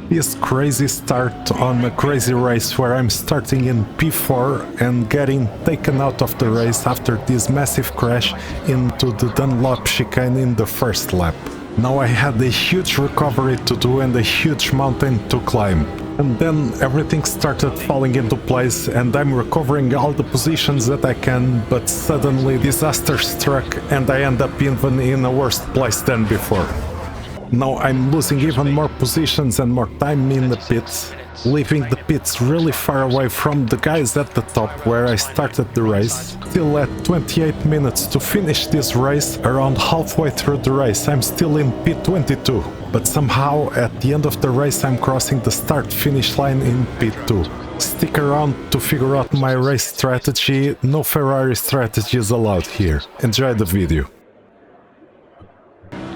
This crazy start on a crazy race where I'm starting in P4 and getting taken out of the race after this massive crash into the Dunlop chicane in the first lap. Now I had a huge recovery to do and a huge mountain to climb. And then everything started falling into place and I'm recovering all the positions that I can, but suddenly disaster struck and I end up even in a worse place than before. Now I'm losing even more positions and more time in the pits, leaving the pits really far away from the guys at the top where I started the race. Still at 28 minutes to finish this race, around halfway through the race I'm still in P22, but somehow at the end of the race I'm crossing the start-finish line in P2. Stick around to figure out my race strategy, no Ferrari strategy is allowed here. Enjoy the video.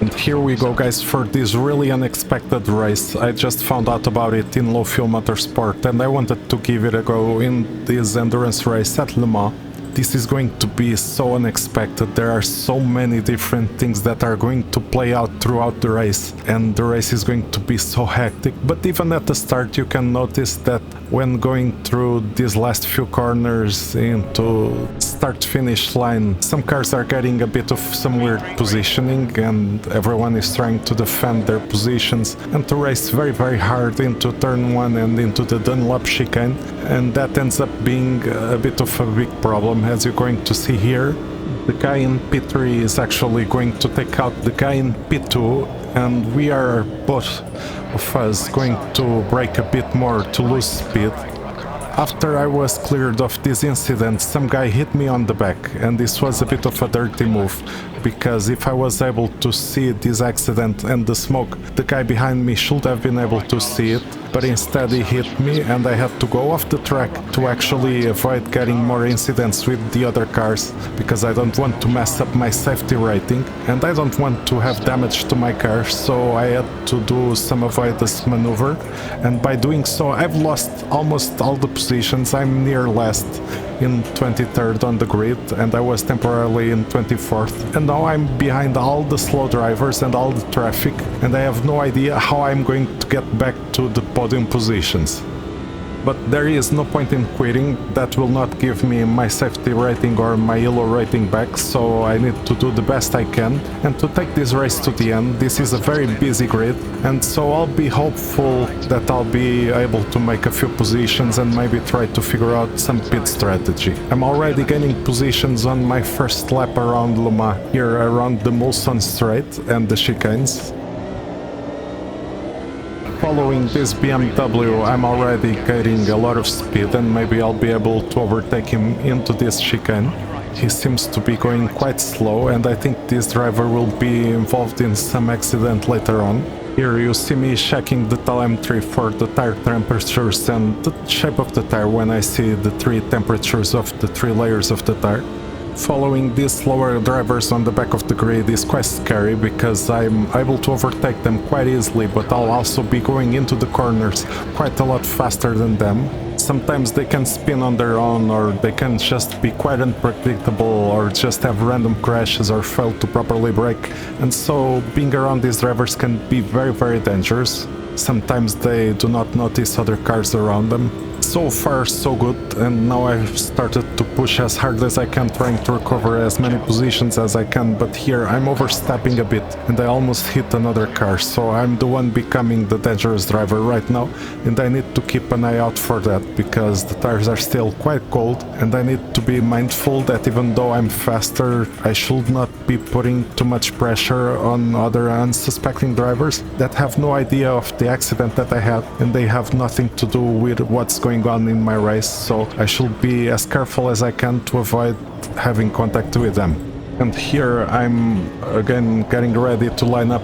And here we go guys for this really unexpected race. I just found out about it in Low Fuel Motorsport and I wanted to give it a go in this endurance race at Le Mans. This is going to be so unexpected. There are so many different things that are going to play out throughout the race and the race is going to be so hectic. But even at the start you can notice that when going through these last few corners into start-finish line, some cars are getting a bit of some weird positioning and everyone is trying to defend their positions and to race very hard into turn 1 and into the Dunlop chicane, and that ends up being a bit of a big problem. As you're going to see here, the guy in P3 is actually going to take out the guy in P2 and we are both of us going to brake a bit more to lose speed. After I was cleared of this incident, some guy hit me on the back and this was a bit of a dirty move, because if I was able to see this accident and the smoke, the guy behind me should have been able to see it, but instead he hit me and I had to go off the track to actually avoid getting more incidents with the other cars, because I don't want to mess up my safety rating and I don't want to have damage to my car, so I had to do some avoidance maneuver, and by doing so I've lost almost all the positions. I'm near last in 23rd on the grid and I was temporarily in 24th, and now I'm behind all the slow drivers and all the traffic and I have no idea how I'm going to get back to the podium positions. But there is no point in quitting. That will not give me my safety rating or my yellow rating back, so I need to do the best I can and to take this race to the end. This is a very busy grid and so I'll be hopeful that I'll be able to make a few positions and maybe try to figure out some pit strategy. I'm already gaining positions on my first lap around Le Mans, here around the Mulsanne Straight and the chicanes. Following this BMW, I'm already gaining a lot of speed and maybe I'll be able to overtake him into this chicane. He seems to be going quite slow and I think this driver will be involved in some accident later on. Here you see me checking the telemetry for the tire temperatures and the shape of the tire when I see the 3 temperatures of the 3 layers of the tire. Following these slower drivers on the back of the grid is quite scary because I'm able to overtake them quite easily, but I'll also be going into the corners quite a lot faster than them. Sometimes they can spin on their own, or they can just be quite unpredictable or just have random crashes or fail to properly brake, and so being around these drivers can be very dangerous. Sometimes they do not notice other cars around them. So far so good, and now I've started to push as hard as I can, trying to recover as many positions as I can, but here I'm overstepping a bit and I almost hit another car, so I'm the one becoming the dangerous driver right now and I need to keep an eye out for that because the tires are still quite cold and I need to be mindful that even though I'm faster, I should not be putting too much pressure on other unsuspecting drivers that have no idea of the accident that I had and they have nothing to do with what's going on in my race, so I should be as careful as I can to avoid having contact with them. And here I'm again getting ready to line up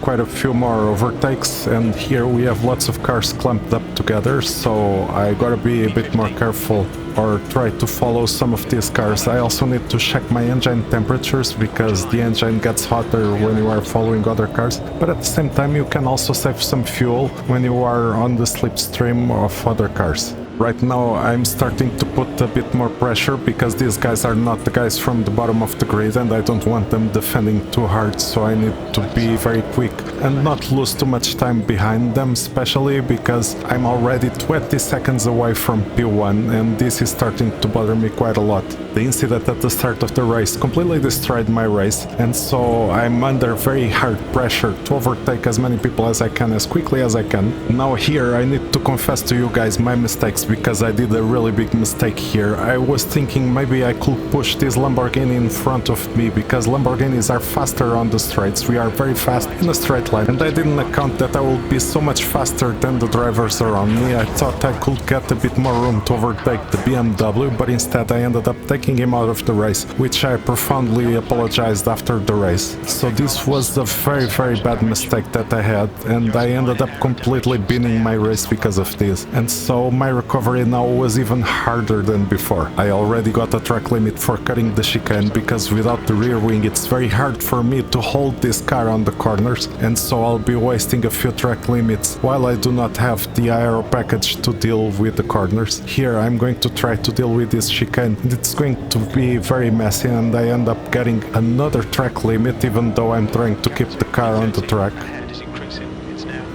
quite a few more overtakes, and here we have lots of cars clumped up together, so I gotta be a bit more careful or try to follow some of these cars. I also need to check my engine temperatures because the engine gets hotter when you are following other cars, but at the same time you can also save some fuel when you are on the slipstream of other cars. Right now I'm starting to put a bit more pressure because these guys are not the guys from the bottom of the grid and I don't want them defending too hard, so I need to be very quick and not lose too much time behind them, especially because I'm already 20 seconds away from P1 and this is starting to bother me quite a lot. The incident at the start of the race completely destroyed my race, and so I'm under very hard pressure to overtake as many people as I can as quickly as I can. Now here I need to confess to you guys my mistakes, because I did a really big mistake here. I was thinking maybe I could push this Lamborghini in front of me, because Lamborghinis are faster on the straights. We are very fast in a straight line, and I didn't account that I would be so much faster than the drivers around me. I thought I could get a bit more room to overtake the BMW, but instead I ended up taking him out of the race, which I profoundly apologized after the race. So this was a very bad mistake that I had, and I ended up completely binning my race because of this. And so my recovery now was even harder than before. I already got a track limit for cutting the chicane, because without the rear wing it's very hard for me to hold this car on the corners, and so I'll be wasting a few track limits while I do not have the aero package to deal with the corners. Here I'm going to try to deal with this chicane, and it's going to be very messy, and I end up getting another track limit even though I'm trying to keep the car on the track.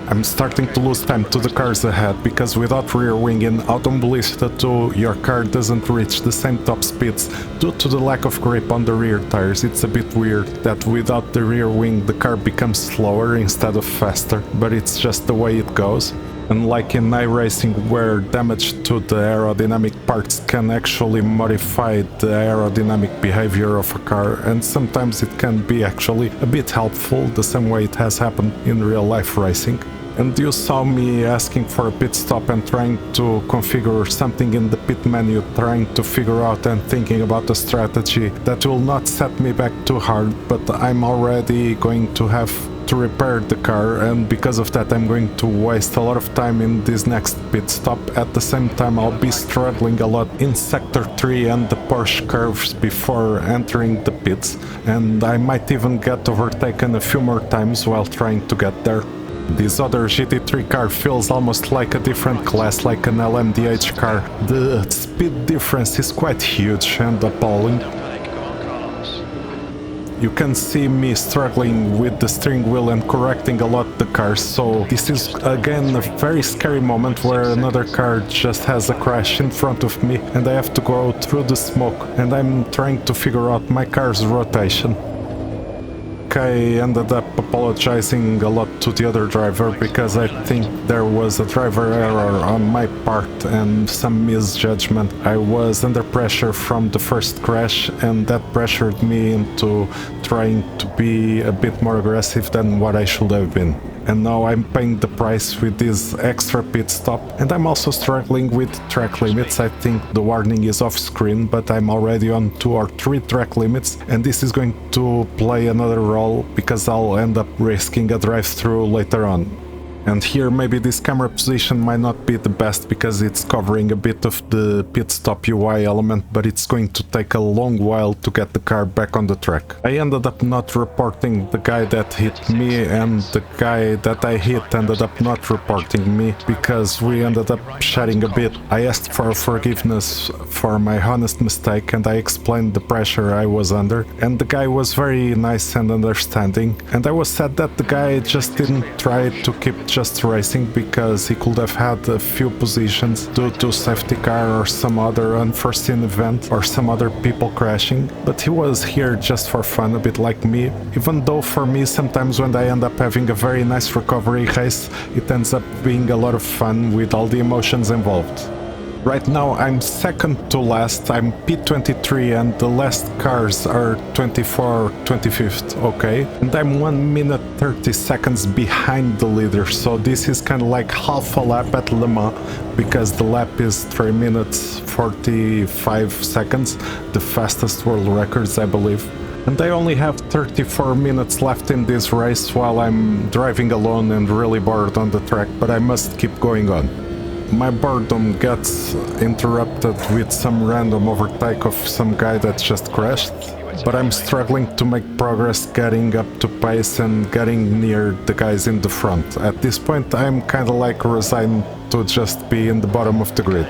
I'm starting to lose time to the cars ahead, because without rear wing in Automobilista 2 your car doesn't reach the same top speeds due to the lack of grip on the rear tires. It's a bit weird that without the rear wing the car becomes slower instead of faster, but it's just the way it goes. Unlike in iRacing, where damage to the aerodynamic parts can actually modify the aerodynamic behavior of a car, and sometimes it can be actually a bit helpful, the same way it has happened in real life racing. And you saw me asking for a pit stop and trying to configure something in the pit menu, trying to figure out and thinking about a strategy that will not set me back too hard, but I'm already going to have to repair the car, and because of that I'm going to waste a lot of time in this next pit stop. At the same time I'll be struggling a lot in sector 3 and the Porsche curves before entering the pits, and I might even get overtaken a few more times while trying to get there. This other GT3 car feels almost like a different class, like an LMDH car. The speed difference is quite huge and appalling. You can see me struggling with the steering wheel and correcting a lot the car, so this is again a very scary moment where another car just has a crash in front of me and I have to go through the smoke, and I'm trying to figure out my car's rotation. I ended up apologizing a lot to the other driver, because I think there was a driver error on my part and some misjudgment. I was under pressure from the first crash, and that pressured me into trying to be a bit more aggressive than what I should have been. And now I'm paying the price with this extra pit stop, and I'm also struggling with track limits. I think the warning is off screen, but I'm already on 2 or 3 track limits, and this is going to play another role because I'll end up risking a drive-through later on. And here maybe this camera position might not be the best because it's covering a bit of the pit stop UI element, but it's going to take a long while to get the car back on the track. I ended up not reporting the guy that hit me, and the guy that I hit ended up not reporting me because we ended up chatting a bit. I asked for forgiveness for my honest mistake and I explained the pressure I was under, and the guy was very nice and understanding, and I was sad that the guy just didn't try to keep just racing, because he could have had a few positions due to safety car or some other unforeseen event or some other people crashing, but he was here just for fun, a bit like me, even though for me sometimes when I end up having a very nice recovery race it ends up being a lot of fun with all the emotions involved. Right now I'm second to last, I'm P23 and the last cars are 24, 25th, okay? And I'm 1 minute 30 seconds behind the leader, so this is kind of like half a lap at Le Mans, because the lap is 3 minutes 45 seconds, the fastest world records I believe. And I only have 34 minutes left in this race while I'm driving alone and really bored on the track, but I must keep going on. My boredom gets interrupted with some random overtake of some guy that just crashed, but I'm struggling to make progress getting up to pace and getting near the guys in the front. At this point I'm kinda like resigned to just be in the bottom of the grid.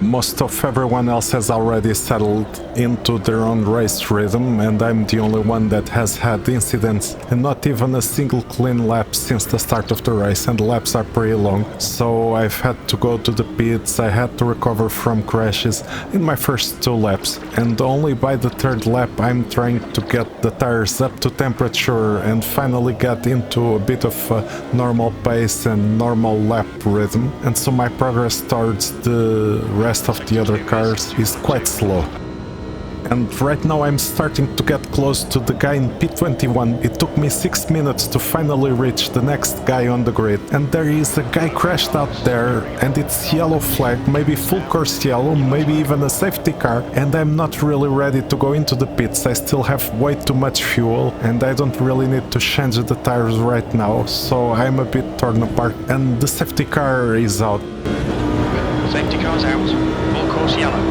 Most of everyone else has already settled into their own race rhythm, and I'm the only one that has had incidents and not even a single clean lap since the start of the race, and the laps are pretty long. So I've had to go to the pits, I had to recover from crashes in my first 2 laps, and only by the 3rd lap I'm trying to get the tires up to temperature and finally get into a bit of a normal pace and normal lap rhythm, and so my progress towards the rest of the other cars is quite slow. And right now I'm starting to get close to the guy in P24. It took me 6 minutes to finally reach the next guy on the grid, and there is a guy crashed out there, and it's yellow flag, maybe full course yellow, maybe even a safety car, and I'm not really ready to go into the pits. I still have way too much fuel and I don't really need to change the tires right now, so I'm a bit torn apart, and the safety car is out. Safety car's out, full course yellow.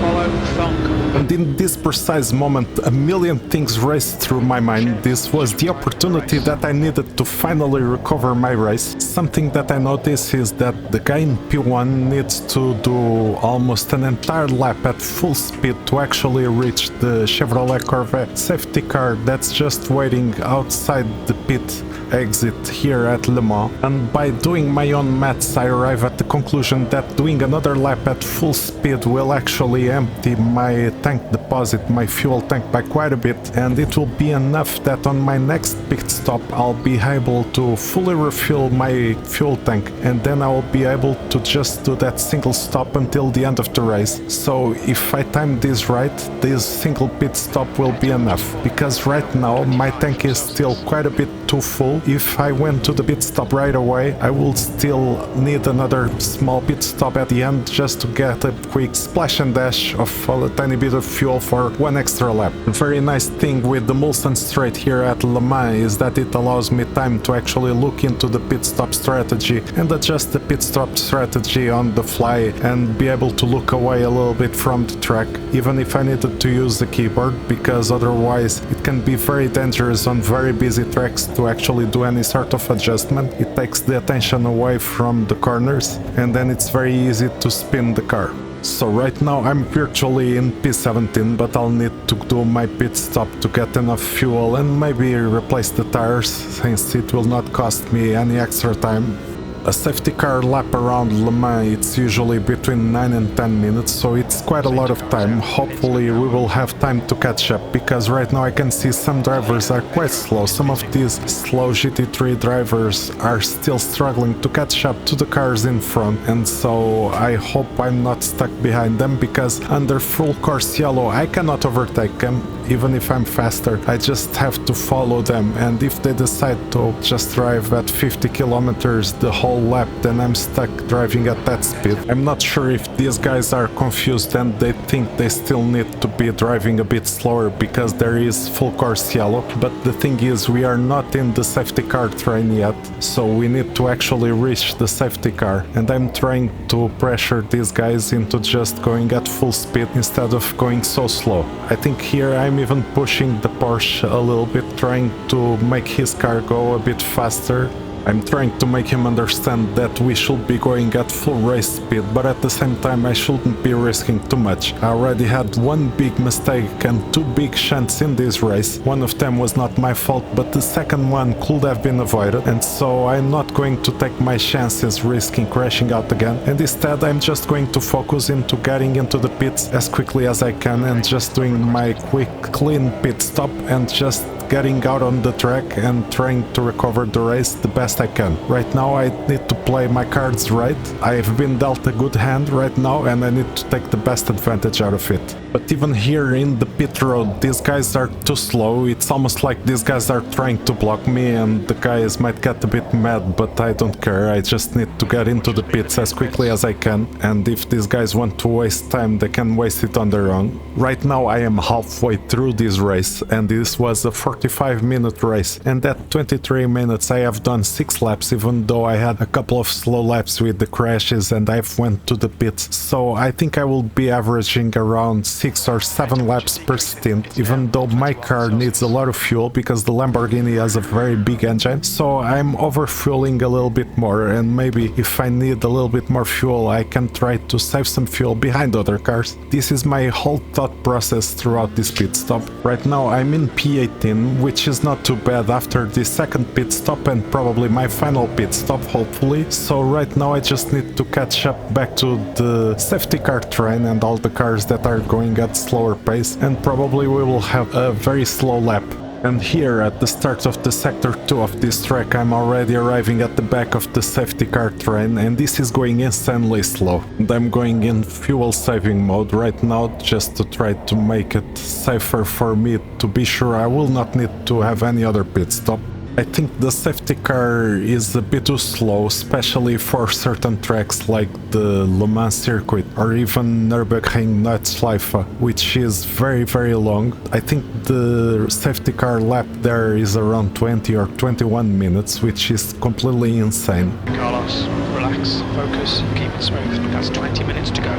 Follow Thunk. And in this precise moment, a million things raced through my mind. This was the opportunity that I needed to finally recover my race. Something that I noticed is that the guy in P1 needs to do almost an entire lap at full speed to actually reach the Chevrolet Corvette safety car that's just waiting outside the pit exit here at Le Mans. And by doing my own maths, I arrive at the conclusion that doing another lap at full speed will actually empty my tank deposit, my fuel tank, by quite a bit, and it will be enough that on my next pit stop I'll be able to fully refill my fuel tank, and then I will be able to just do that single stop until the end of the race. So if I time this right, this single pit stop will be enough, because right now my tank is still quite a bit too full. If I went to the pit stop right away, I will still need another small pit stop at the end just to get a quick splash and dash of a tiny bit of fuel for one extra lap. The very nice thing with the Mulsanne Straight here at Le Mans is that it allows me time to actually look into the pit stop strategy and adjust the pit stop strategy on the fly and be able to look away a little bit from the track, even if I needed to use the keyboard, because otherwise it can be very dangerous on very busy tracks to actually do any sort of adjustment. It takes the attention away from the corners and then it's very easy to spin the car. So right now I'm virtually in P17, but I'll need to do my pit stop to get enough fuel and maybe replace the tires, since it will not cost me any extra time. A safety car lap around Le Mans, it's usually between 9 and 10 minutes, so it's quite a lot of time. Hopefully we will have time to catch up, because right now I can see some drivers are quite slow. Some of these slow GT3 drivers are still struggling to catch up to the cars in front, and so I hope I'm not stuck behind them, because under full course yellow I cannot overtake them. Even if I'm faster, I just have to follow them, and if they decide to just drive at 50 kilometers the whole lap, then I'm stuck driving at that speed. I'm not sure if these guys are confused and they think they still need to be driving a bit slower because there is full course yellow, but the thing is, we are not in the safety car train yet, so we need to actually reach the safety car, and I'm trying to pressure these guys into just going at full speed instead of going so slow. I think here I'm even pushing the Porsche a little bit, trying to make his car go a bit faster. I'm trying to make him understand that we should be going at full race speed, but at the same time I shouldn't be risking too much. I already had one big mistake and two big shunts in this race. One of them was not my fault, but the second one could have been avoided, and so I'm not going to take my chances risking crashing out again, and instead I'm just going to focus into getting into the pits as quickly as I can and just doing my quick clean pit stop and just getting out on the track and trying to recover the race the best I can. Right now I need to play my cards right. I've been dealt a good hand right now and I need to take the best advantage out of it. But even here in the pit road, these guys are too slow. It's almost like these guys are trying to block me, and the guys might get a bit mad, but I don't care. I just need to get into the pits as quickly as I can, and if these guys want to waste time, they can waste it on their own. Right now I am halfway through this race, and this was a 45-minute race, and at 23 minutes I have done 6 laps, even though I had a couple of slow laps with the crashes and I've went to the pits. So I think I will be averaging around 6 or 7 laps per stint, even though my car needs a lot of fuel because the Lamborghini has a very big engine. So I'm overfueling a little bit more, and maybe if I need a little bit more fuel I can try to save some fuel behind other cars. This is my whole thought process throughout this pit stop. Right now I'm in P18, which is not too bad after the second pit stop and probably my final pit stop, hopefully. So right now I just need to catch up back to the safety car train and all the cars that are going at slower pace, and probably we will have a very slow lap. And here at the start of the sector 2 of this track I'm already arriving at the back of the safety car train, and this is going insanely slow. And I'm going in fuel saving mode right now just to try to make it safer for me, to be sure I will not need to have any other pit stop. I think the safety car is a bit too slow, especially for certain tracks like the Le Mans circuit or even Nürburgring Nordschleife, which is very long. I think the safety car lap there is around 20 or 21 minutes, which is completely insane. Carlos, relax, focus, keep it smooth. That's 20 minutes to go.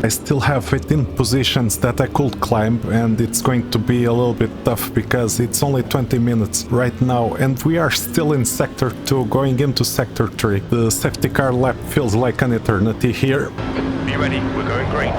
I still have 18 positions that I could climb, and it's going to be a little bit tough because it's only 20 minutes right now and we are still in sector 2 going into sector 3. The safety car lap feels like an eternity here. Be ready, we're going green.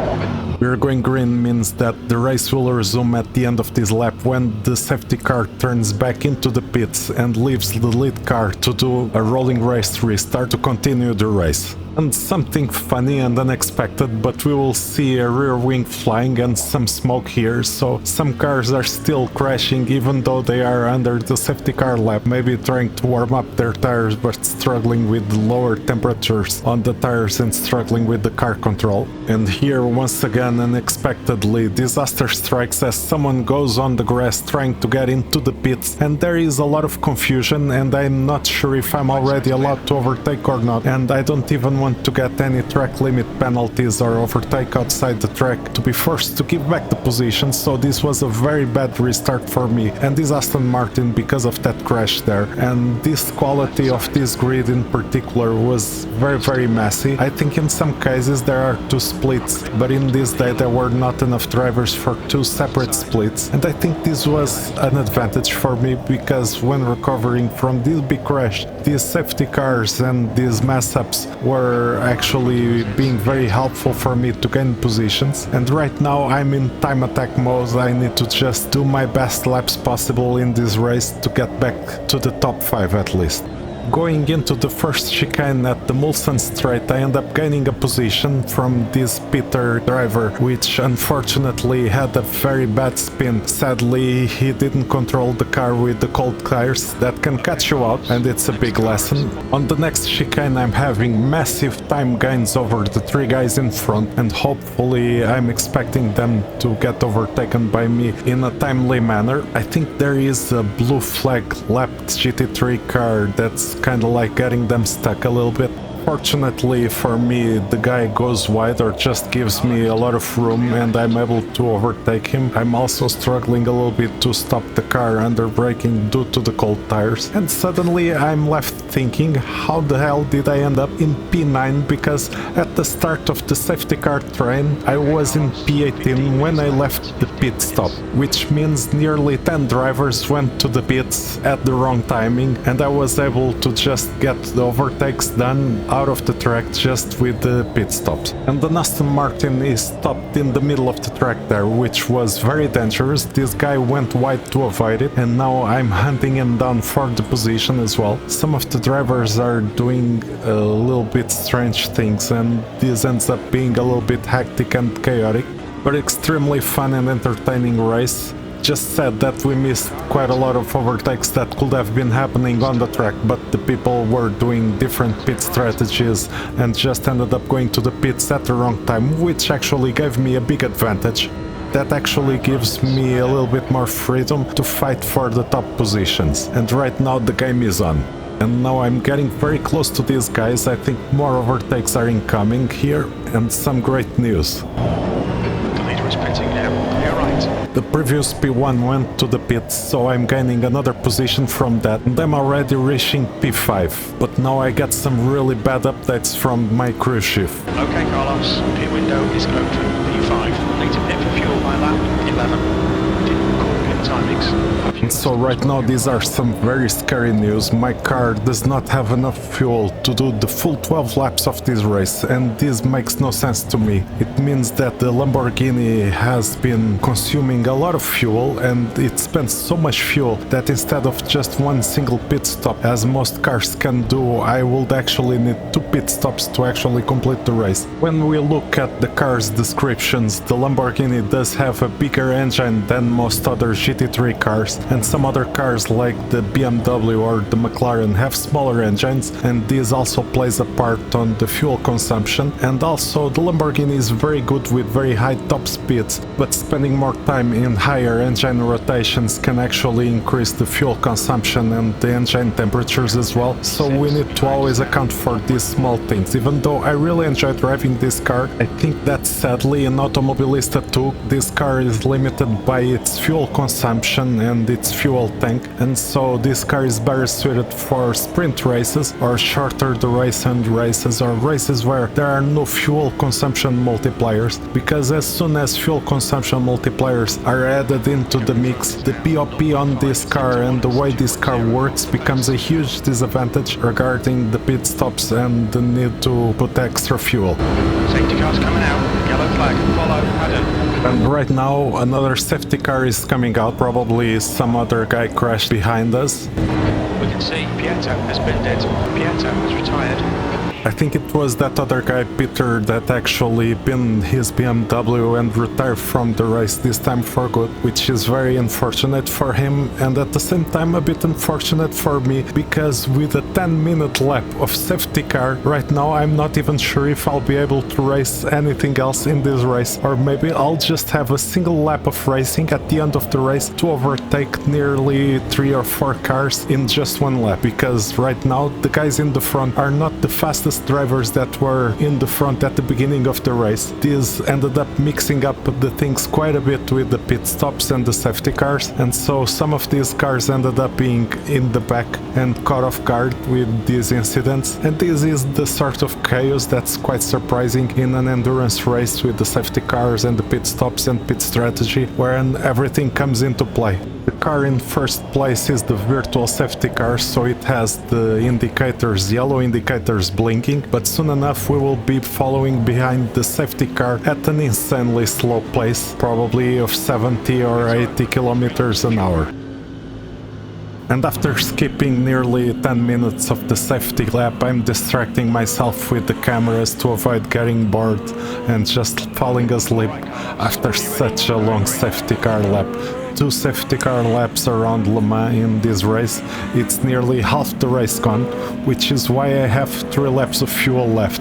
We're going green means that the race will resume at the end of this lap when the safety car turns back into the pits and leaves the lead car to do a rolling race restart to continue the race. And something funny and unexpected, but we will see a rear wing flying and some smoke here, so some cars are still crashing even though they are under the safety car lap, maybe trying to warm up their tires but struggling with lower temperatures on the tires and struggling with the car control. And here once again unexpectedly disaster strikes as someone goes on the grass trying to get into the pits, and there is a lot of confusion and I'm not sure if I'm already allowed to overtake or not, and I don't even want to get any track limit penalties or overtake outside the track to be forced to give back the position. So this was a very bad restart for me and this Aston Martin because of that crash there, and this quality of this grid in particular was very messy. I think in some cases there are 2 splits, but in this day there were not enough drivers for 2 separate splits, and I think this was an advantage for me because when recovering from this big crash, these safety cars and these mess ups were actually being very helpful for me to gain positions. And right now I'm in time attack mode. I need to just do my best laps possible in this race to get back to the top 5 at least. Going into the first chicane at the Mulsanne straight, I end up gaining a position from this Peter driver, which unfortunately had a very bad spin. Sadly, he didn't control the car with the cold tires. That can catch you out, and it's a big lesson. On the next chicane, I'm having massive time gains over the 3 guys in front, and hopefully I'm expecting them to get overtaken by me in a timely manner. I think there is a blue flag lapped GT3 car that's kind of like getting them stuck a little bit. Fortunately for me, the guy goes wide or just gives me a lot of room and I'm able to overtake him. I'm also struggling a little bit to stop the car under braking due to the cold tires. And suddenly I'm left thinking, how the hell did I end up in P9? Because at the start of the safety car train, I was in P18 when I left the pit stop, which means nearly 10 drivers went to the pits at the wrong timing, and I was able to just get the overtakes done out of the track just with the pit stops. And the Aston Martin is stopped in the middle of the track there, which was very dangerous. This guy went wide to avoid it, and now I'm hunting him down for the position as well. Some of the drivers are doing a little bit strange things, and this ends up being a little bit hectic and chaotic, but extremely fun and entertaining race. Just said that we missed quite a lot of overtakes that could have been happening on the track, but the people were doing different pit strategies and just ended up going to the pits at the wrong time, which actually gave me a big advantage. That actually gives me a little bit more freedom to fight for the top positions. And right now the game is on. And now I'm getting very close to these guys. I think more overtakes are incoming here, and some great news. The leader is pitting now. You're right. The previous P1 went to the pits, so I'm gaining another position from that, and I'm already reaching P5. But now I get some really bad updates from my crew chief. Okay, Carlos, pit window is open. P5. Need to pit for fuel by lap 11. Didn't call pit timings. And so right now these are some very scary news. My car does not have enough fuel to do the full 12 laps of this race, and this makes no sense to me. It means that the Lamborghini has been consuming a lot of fuel, and it spends so much fuel that instead of just one single pit stop, as most cars can do, I would actually need 2 pit stops to actually complete the race. When we look at the car's descriptions, the Lamborghini does have a bigger engine than most other GT3 cars, and some other cars like the BMW or the McLaren have smaller engines, and this also plays a part on the fuel consumption. And also the Lamborghini is very good with very high top speeds, but spending more time in higher engine rotations can actually increase the fuel consumption and the engine temperatures as well, so we need to always account for these small things. Even though I really enjoy driving this car, I think that sadly in Automobilista 2 this car is limited by its fuel consumption and its fuel tank, and so this car is better suited for sprint races or shorter duration races or races where there are no fuel consumption multipliers, because as soon as fuel consumption multipliers are added into the mix, the BOP on this car and the way this car works becomes a huge disadvantage regarding the pit stops and the need to put extra fuel. Safety car's coming out. Yellow flag. Follow. Adam. And right now another safety car is coming out, probably some other guy crashed behind us. We can see Pietro has been dead. Pietro has retired. I think it was that other guy, Peter, that actually pinned his BMW and retired from the race, this time for good, which is very unfortunate for him and at the same time a bit unfortunate for me, because with a 10-minute lap of safety car, right now I'm not even sure if I'll be able to race anything else in this race, or maybe I'll just have a single lap of racing at the end of the race to overtake nearly 3 or 4 cars in just one lap, because right now the guys in the front are not the fastest drivers that were in the front at the beginning of the race. This ended up mixing up the things quite a bit with the pit stops and the safety cars, and so some of these cars ended up being in the back and caught off guard with these incidents, and this is the sort of chaos that's quite surprising in an endurance race with the safety cars and the pit stops and pit strategy, wherein everything comes into play. The car in first place is the virtual safety car, so it has the indicators, yellow indicators blinking, but soon enough we will be following behind the safety car at an insanely slow pace, probably of 70 or 80 kilometers an hour. And after skipping nearly 10 minutes of the safety lap, I'm distracting myself with the cameras to avoid getting bored and just falling asleep after such a long safety car lap. 2 safety car laps around Le Mans in this race, it's nearly half the race gone, which is why I have 3 laps of fuel left.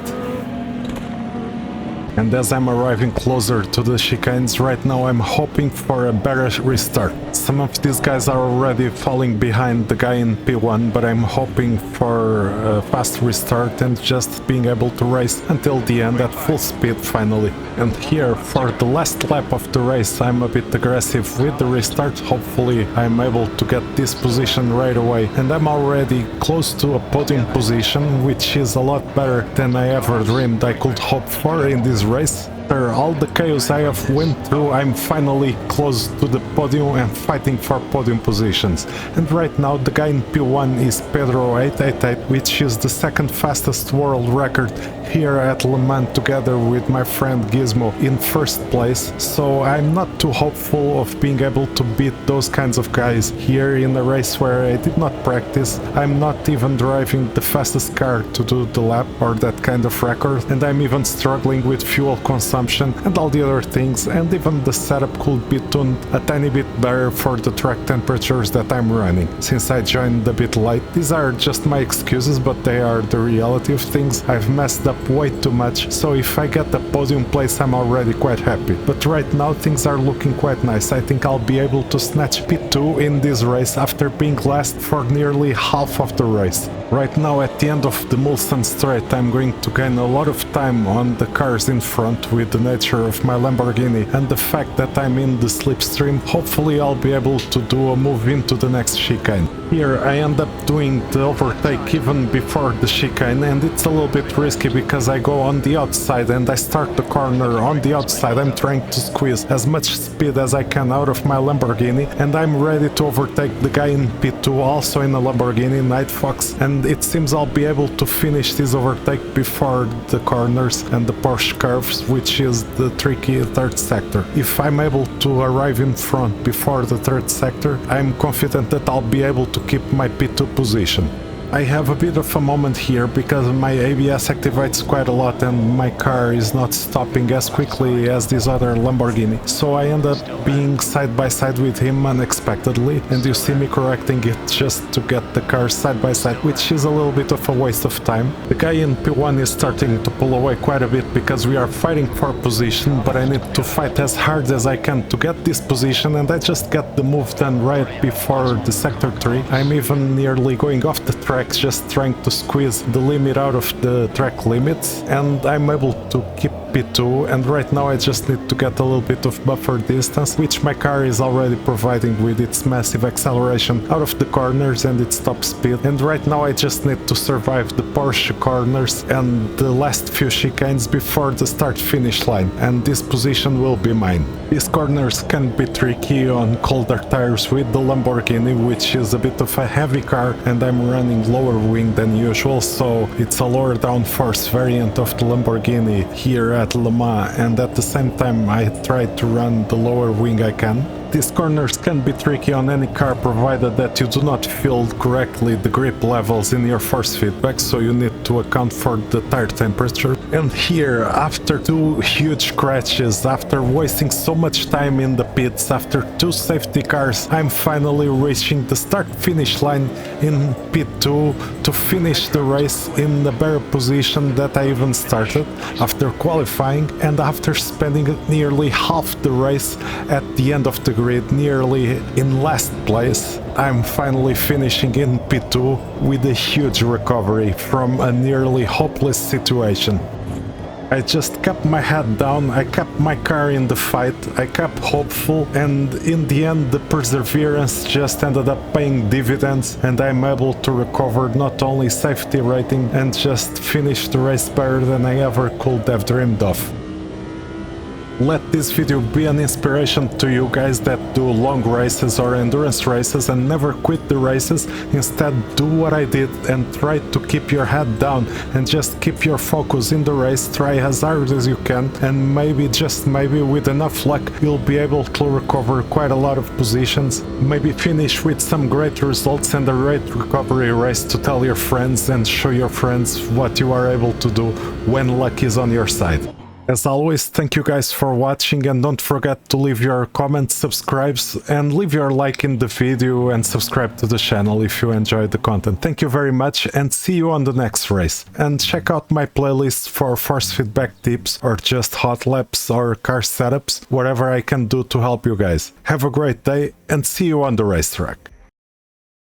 And as I'm arriving closer to the chicanes right now, I'm hoping for a better restart. Some of these guys are already falling behind the guy in P1, but I'm hoping for a fast restart and just being able to race until the end at full speed finally. And here, for the last lap of the race, I'm a bit aggressive with the restart. Hopefully I'm able to get this position right away, and I'm already close to a podium position, which is a lot better than I ever dreamed I could hope for in this race. After all the chaos I have went through, I'm finally close to the podium and fighting for podium positions. And right now the guy in P1 is Pedro 888, which is the second fastest world record here at Le Mans, together with my friend Gizmo in first place. So I'm not too hopeful of being able to beat those kinds of guys here in a race where I did not practice. I'm not even driving the fastest car to do the lap or that kind of record, and I'm even struggling with fuel consumption and all the other things, and even the setup could be tuned a tiny bit better for the track temperatures that I'm running. Since I joined a bit late, these are just my excuses, but they are the reality of things. I've messed up way too much, so if I get the podium place I'm already quite happy. But right now things are looking quite nice. I think I'll be able to snatch P2 in this race after being last for nearly half of the race. Right now at the end of the Mulsanne straight I'm going to gain a lot of time on the cars in front with the nature of my Lamborghini and the fact that I'm in the slipstream. Hopefully I'll be able to do a move into the next chicane. Here I end up doing the overtake even before the chicane, and it's a little bit risky because I go on the outside and I start the corner on the outside. I'm trying to squeeze as much speed as I can out of my Lamborghini, and I'm ready to overtake the guy in P2 also in a Lamborghini Night Fox, and it seems I'll be able to finish this overtake before the corners and the Porsche curves, which is the tricky third sector. If I'm able to arrive in front before the third sector, I'm confident that I'll be able to keep my P2 position. I have a bit of a moment here because my ABS activates quite a lot and my car is not stopping as quickly as this other Lamborghini, so I end up being side by side with him unexpectedly, and you see me correcting it just to get the car side by side, which is a little bit of a waste of time. The guy in P1 is starting to pull away quite a bit because we are fighting for position, but I need to fight as hard as I can to get this position, and I just get the move done right before the sector 3. I'm even nearly going off the track, just trying to squeeze the limit out of the track limits, and I'm able to keep P2, and right now I just need to get a little bit of buffer distance, which my car is already providing with its massive acceleration out of the corners and its top speed, and right now I just need to survive the Porsche corners and the last few chicanes before the start-finish line, and this position will be mine. These corners can be tricky on colder tires with the Lamborghini, which is a bit of a heavy car, and I'm running lower wing than usual, so it's a lower downforce variant of the Lamborghini here at Le Mans, and at the same time I try to run the lower wing I can. These corners can be tricky on any car provided that you do not feel correctly the grip levels in your force feedback, so you need to account for the tire temperature. And here, after two huge crashes, after wasting so much time in the pits, after two safety cars, I'm finally reaching the start-finish line in P2 to finish the race in the better position that I even started after qualifying, and after spending nearly half the race at the end of the grid, nearly in last place. I'm finally finishing in P2 with a huge recovery from a nearly hopeless situation. I just kept my head down, I kept my car in the fight, I kept hopeful, and in the end the perseverance just ended up paying dividends, and I'm able to recover not only safety rating and just finish the race better than I ever could have dreamed of. Let this video be an inspiration to you guys that do long races or endurance races and never quit the races. Instead, do what I did and try to keep your head down and just keep your focus in the race. Try as hard as you can, and maybe, just maybe, with enough luck, you'll be able to recover quite a lot of positions. Maybe finish with some great results and a great recovery race to tell your friends and show your friends what you are able to do when luck is on your side. As always, thank you guys for watching, and don't forget to leave your comments, subscribes, and leave your like in the video and subscribe to the channel if you enjoyed the content. Thank you very much, and see you on the next race. And check out my playlist for force feedback tips or just hot laps or car setups, whatever I can do to help you guys. Have a great day and see you on the racetrack.